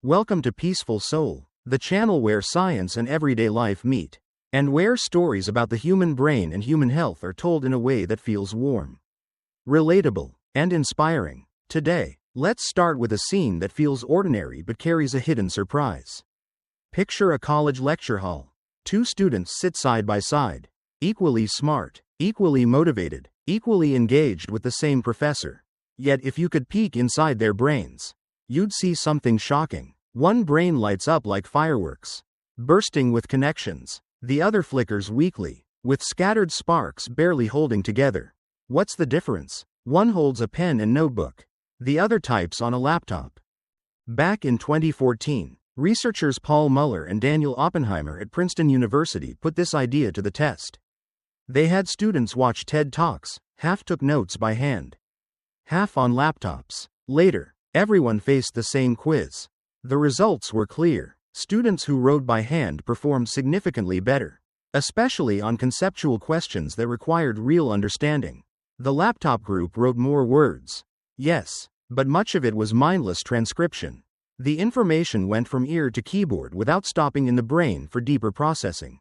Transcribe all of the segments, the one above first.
Welcome to Peaceful Soul, the channel where science and everyday life meet, and where stories about the human brain and human health are told in a way that feels warm, relatable, and inspiring. Today, let's start with a scene that feels ordinary but carries a hidden surprise. Picture a college lecture hall. Two students sit side by side, equally smart, equally motivated, equally engaged with the same professor. Yet if you could peek inside their brains, you'd see something shocking. One brain lights up like fireworks, bursting with connections. The other flickers weakly, with scattered sparks barely holding together. What's the difference? One holds a pen and notebook. The other types on a laptop. Back in 2014, researchers Paul Muller and Daniel Oppenheimer at Princeton University put this idea to the test. They had students watch TED Talks, half took notes by hand, half on laptops. Later, everyone faced the same quiz. The results were clear. Students who wrote by hand performed significantly better, especially on conceptual questions that required real understanding. The laptop group wrote more words. Yes, but much of it was mindless transcription. The information went from ear to keyboard without stopping in the brain for deeper processing.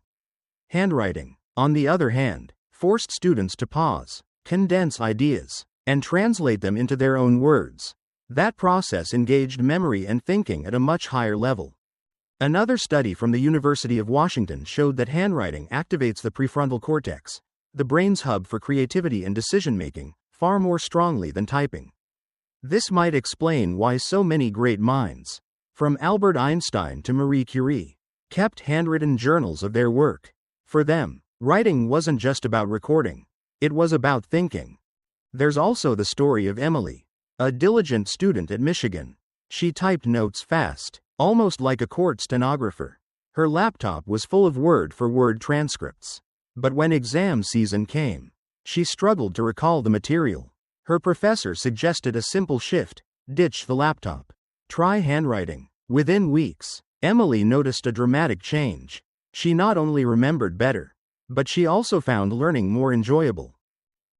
Handwriting, on the other hand, forced students to pause, condense ideas, and translate them into their own words. That process engaged memory and thinking at a much higher level. Another study from the University of Washington showed that handwriting activates the prefrontal cortex, the brain's hub for creativity and decision-making, far more strongly than typing. This might explain why so many great minds, from Albert Einstein to Marie Curie, kept handwritten journals of their work. For them, writing wasn't just about recording, it was about thinking. There's also the story of Emily, a diligent student at Michigan. She typed notes fast, almost like a court stenographer. Her laptop was full of word-for-word transcripts. But when exam season came, she struggled to recall the material. Her professor suggested a simple shift: ditch the laptop. Try handwriting. Within weeks, Emily noticed a dramatic change. She not only remembered better, but she also found learning more enjoyable.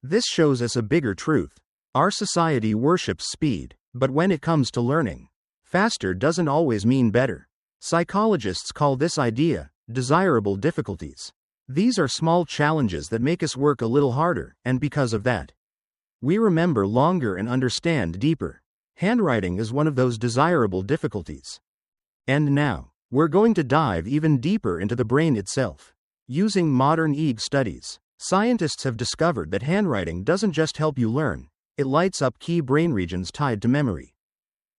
This shows us a bigger truth. Our society worships speed, but when it comes to learning, faster doesn't always mean better. Psychologists call this idea desirable difficulties. These are small challenges that make us work a little harder, and because of that, we remember longer and understand deeper. Handwriting is one of those desirable difficulties. And now, we're going to dive even deeper into the brain itself. Using modern EEG studies, scientists have discovered that handwriting doesn't just help you learn, it lights up key brain regions tied to memory,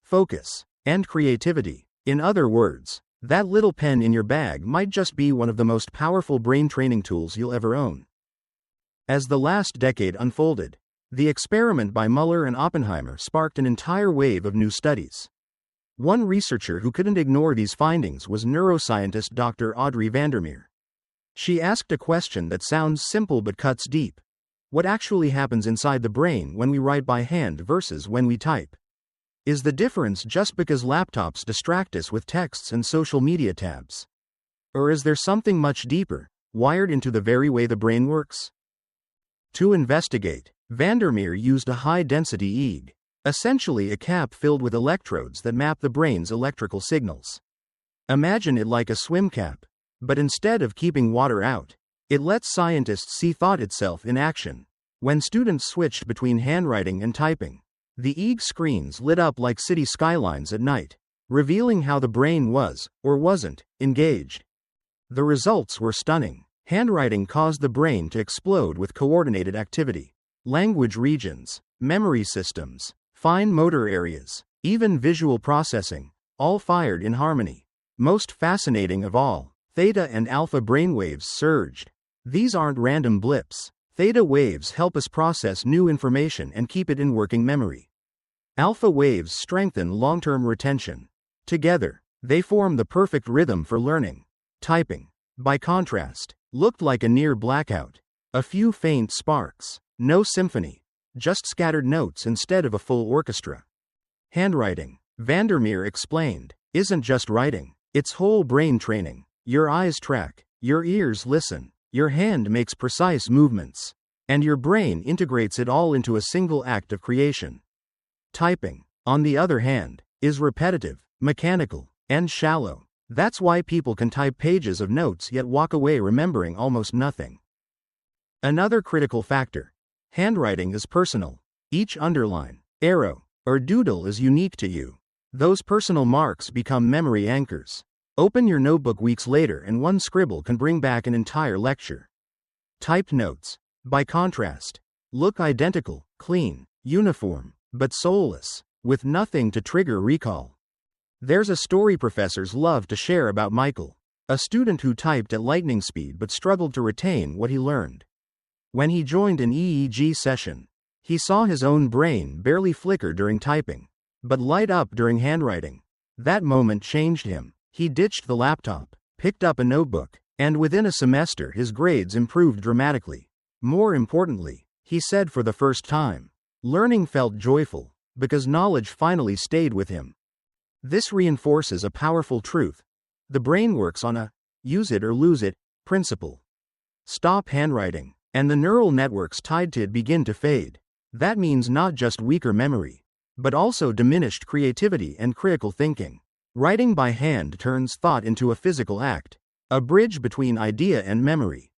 focus, and creativity. In other words, that little pen in your bag might just be one of the most powerful brain training tools you'll ever own. As the last decade unfolded, the experiment by Muller and Oppenheimer sparked an entire wave of new studies. One researcher who couldn't ignore these findings was neuroscientist Dr. Audrey Vandermeer. She asked a question that sounds simple but cuts deep. What actually happens inside the brain when we write by hand versus when we type? Is the difference just because laptops distract us with texts and social media tabs? Or is there something much deeper, wired into the very way the brain works? To investigate, Vandermeer used a high-density EEG, essentially a cap filled with electrodes that map the brain's electrical signals. Imagine it like a swim cap, but instead of keeping water out, it lets scientists see thought itself in action. When students switched between handwriting and typing, the EEG screens lit up like city skylines at night, revealing how the brain was, or wasn't, engaged. The results were stunning. Handwriting caused the brain to explode with coordinated activity. Language regions, memory systems, fine motor areas, even visual processing, all fired in harmony. Most fascinating of all, theta and alpha brainwaves surged. These aren't random blips. Theta waves help us process new information and keep it in working memory. Alpha waves strengthen long-term retention. Together, they form the perfect rhythm for learning. Typing, by contrast, looked like a near blackout. A few faint sparks, no symphony, just scattered notes instead of a full orchestra. Handwriting, Vandermeer explained, isn't just writing, it's whole brain training. Your eyes track, your ears listen, your hand makes precise movements, and your brain integrates it all into a single act of creation. Typing, on the other hand, is repetitive. mechanical, and shallow. That's why people can type pages of notes yet walk away remembering almost nothing. Another critical factor. Handwriting is personal. Each underline, arrow, or doodle is unique to you. Those personal marks become memory anchors. Open your notebook weeks later and one scribble can bring back an entire lecture. Typed notes, by contrast, look identical, clean, uniform, but soulless, with nothing to trigger recall. There's a story professors love to share about Michael, a student who typed at lightning speed but struggled to retain what he learned. When he joined an EEG session, he saw his own brain barely flicker during typing, but light up during handwriting. That moment changed him. He ditched the laptop, picked up a notebook, and within a semester his grades improved dramatically. More importantly, he said for the first time, learning felt joyful, because knowledge finally stayed with him. This reinforces a powerful truth. The brain works on a use it or lose it principle. Stop handwriting, and the neural networks tied to it begin to fade. That means not just weaker memory, but also diminished creativity and critical thinking. Writing by hand turns thought into a physical act, a bridge between idea and memory.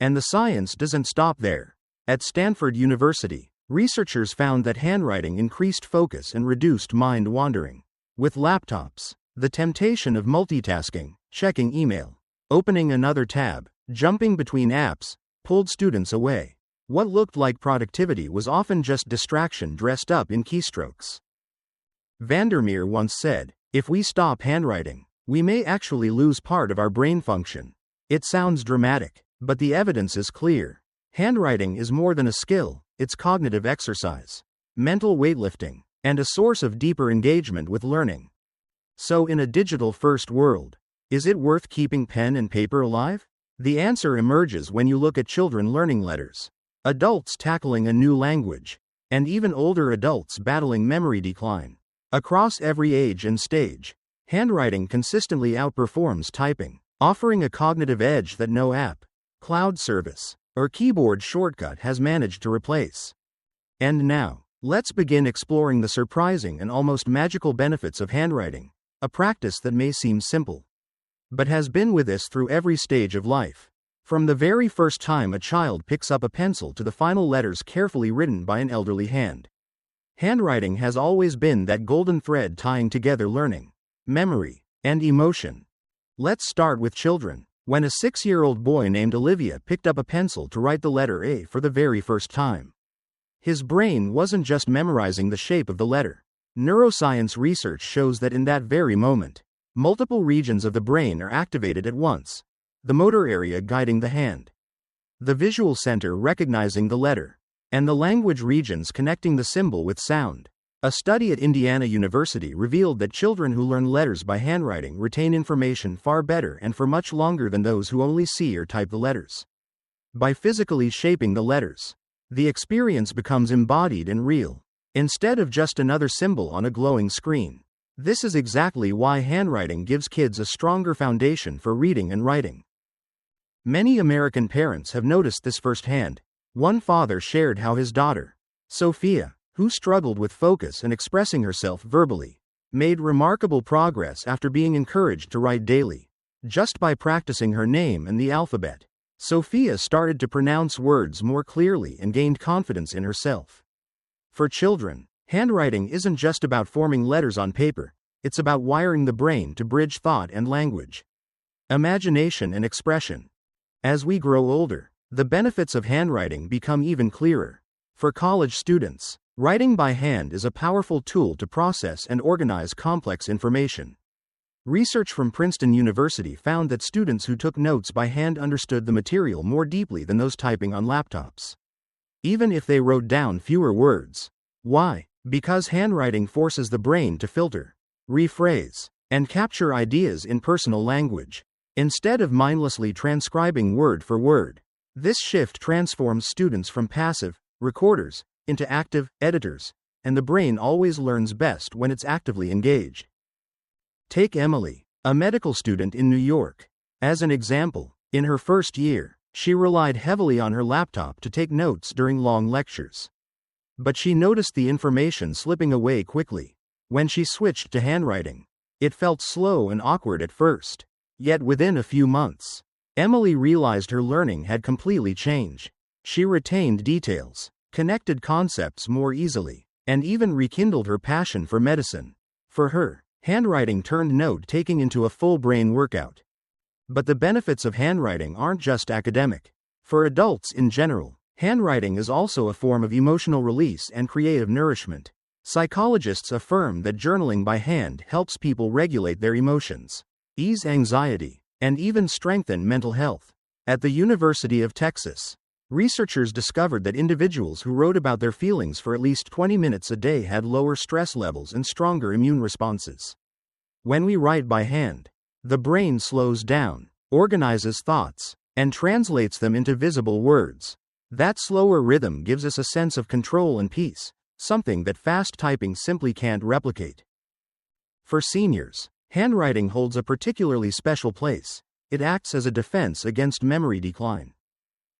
And the science doesn't stop there. At Stanford University, researchers found that handwriting increased focus and reduced mind wandering. With laptops, the temptation of multitasking, checking email, opening another tab, jumping between apps, pulled students away. What looked like productivity was often just distraction dressed up in keystrokes. Vandermeer once said, "If we stop handwriting, we may actually lose part of our brain function." It sounds dramatic, but the evidence is clear. Handwriting is more than a skill, it's cognitive exercise, mental weightlifting, and a source of deeper engagement with learning. So in a digital-first world, is it worth keeping pen and paper alive? The answer emerges when you look at children learning letters, adults tackling a new language, and even older adults battling memory decline. Across every age and stage, handwriting consistently outperforms typing, offering a cognitive edge that no app, cloud service, or keyboard shortcut has managed to replace. And now, let's begin exploring the surprising and almost magical benefits of handwriting, a practice that may seem simple, but has been with us through every stage of life. From the very first time a child picks up a pencil to the final letters carefully written by an elderly hand. Handwriting has always been that golden thread tying together learning, memory, and emotion. Let's start with children. When a 6-year-old boy named Olivia picked up a pencil to write the letter A for the very first time, his brain wasn't just memorizing the shape of the letter. Neuroscience research shows that in that very moment, multiple regions of the brain are activated at once. The motor area guiding the hand, the visual center recognizing the letter, and the language regions connecting the symbol with sound. A study at Indiana University revealed that children who learn letters by handwriting retain information far better and for much longer than those who only see or type the letters. By physically shaping the letters, the experience becomes embodied and real, instead of just another symbol on a glowing screen. This is exactly why handwriting gives kids a stronger foundation for reading and writing. Many American parents have noticed this firsthand. One father shared how his daughter, Sophia, who struggled with focus and expressing herself verbally, made remarkable progress after being encouraged to write daily. Just by practicing her name and the alphabet, Sophia started to pronounce words more clearly and gained confidence in herself. For children, handwriting isn't just about forming letters on paper, it's about wiring the brain to bridge thought and language, imagination and expression. As we grow older, the benefits of handwriting become even clearer. For college students, writing by hand is a powerful tool to process and organize complex information. Research from Princeton University found that students who took notes by hand understood the material more deeply than those typing on laptops, even if they wrote down fewer words. Why? Because handwriting forces the brain to filter, rephrase, and capture ideas in personal language, instead of mindlessly transcribing word for word. This shift transforms students from passive recorders into active editors, and the brain always learns best when it's actively engaged. Take Emily, a medical student in New York. As an example, in her first year, she relied heavily on her laptop to take notes during long lectures. But she noticed the information slipping away quickly. When she switched to handwriting, It felt slow and awkward at first. Yet within a few months, Emily realized her learning had completely changed. She retained details, connected concepts more easily, and even rekindled her passion for medicine. For her, handwriting turned note-taking into a full-brain workout. But the benefits of handwriting aren't just academic. For adults in general, handwriting is also a form of emotional release and creative nourishment. Psychologists affirm that journaling by hand helps people regulate their emotions, ease anxiety, and even strengthen mental health. At the University of Texas, researchers discovered that individuals who wrote about their feelings for at least 20 minutes a day had lower stress levels and stronger immune responses. When we write by hand, the brain slows down, organizes thoughts, and translates them into visible words. That slower rhythm gives us a sense of control and peace, something that fast typing simply can't replicate. For seniors, handwriting holds a particularly special place. It acts as a defense against memory decline.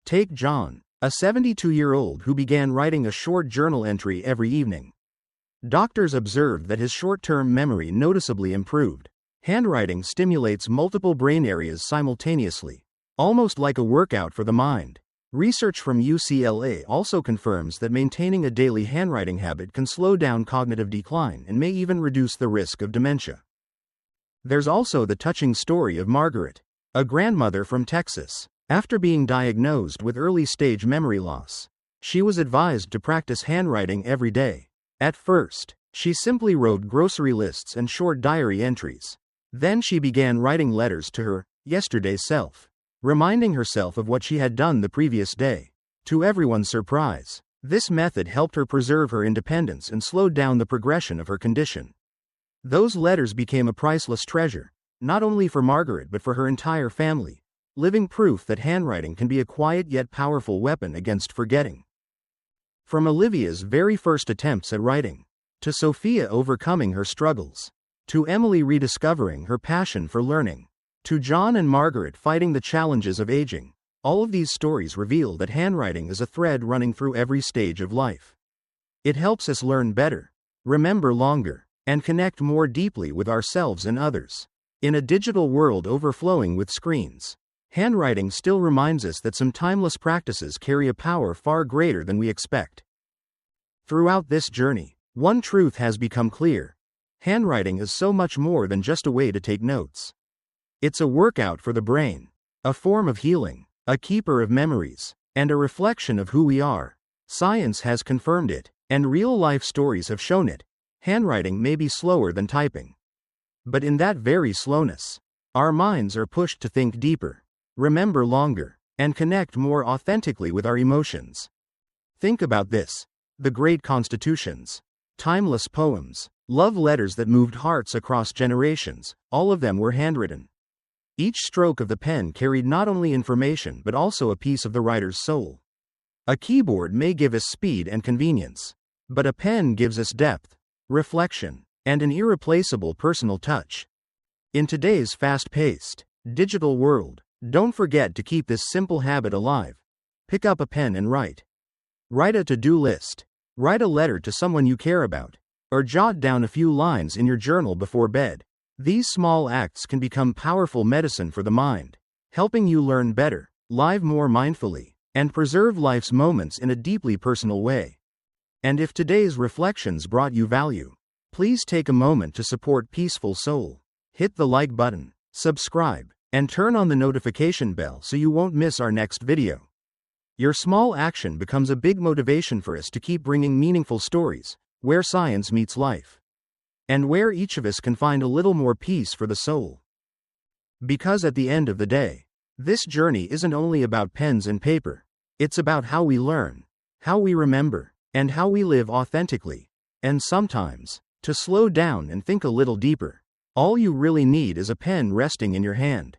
Take John, a 72-year-old who began writing a short journal entry every evening. Doctors observed that his short-term memory noticeably improved. Handwriting stimulates multiple brain areas simultaneously, almost like a workout for the mind. Research from UCLA also confirms that maintaining a daily handwriting habit can slow down cognitive decline and may even reduce the risk of dementia. There's also the touching story of Margaret, a grandmother from Texas. After being diagnosed with early-stage memory loss, she was advised to practice handwriting every day. At first, she simply wrote grocery lists and short diary entries. Then she began writing letters to her yesterday self, reminding herself of what she had done the previous day. To everyone's surprise, this method helped her preserve her independence and slowed down the progression of her condition. Those letters became a priceless treasure, not only for Margaret but for her entire family, living proof that handwriting can be a quiet yet powerful weapon against forgetting. From Olivia's very first attempts at writing, to Sophia overcoming her struggles, to Emily rediscovering her passion for learning, to John and Margaret fighting the challenges of aging, all of these stories reveal that handwriting is a thread running through every stage of life. It helps us learn better, remember longer, and connect more deeply with ourselves and others. In a digital world overflowing with screens, handwriting still reminds us that some timeless practices carry a power far greater than we expect. Throughout this journey, one truth has become clear. Handwriting is so much more than just a way to take notes. It's a workout for the brain, a form of healing, a keeper of memories, and a reflection of who we are. Science has confirmed it, and real-life stories have shown it. Handwriting may be slower than typing, but in that very slowness, our minds are pushed to think deeper, remember longer, and connect more authentically with our emotions. Think about this: the great constitutions, timeless poems, love letters that moved hearts across generations, all of them were handwritten. Each stroke of the pen carried not only information but also a piece of the writer's soul. A keyboard may give us speed and convenience, but a pen gives us depth, reflection, and an irreplaceable personal touch. In today's fast-paced, digital world, don't forget to keep this simple habit alive. Pick up a pen and write. Write a to-do list, write a letter to someone you care about, or jot down a few lines in your journal before bed. These small acts can become powerful medicine for the mind, helping you learn better, live more mindfully, and preserve life's moments in a deeply personal way. And if today's reflections brought you value, please take a moment to support Peaceful Soul. Hit the like button, subscribe, and turn on the notification bell so you won't miss our next video. Your small action becomes a big motivation for us to keep bringing meaningful stories, where science meets life, and where each of us can find a little more peace for the soul. Because at the end of the day, this journey isn't only about pens and paper, it's about how we learn, how we remember, and how we live authentically. And sometimes, to slow down and think a little deeper, all you really need is a pen resting in your hand.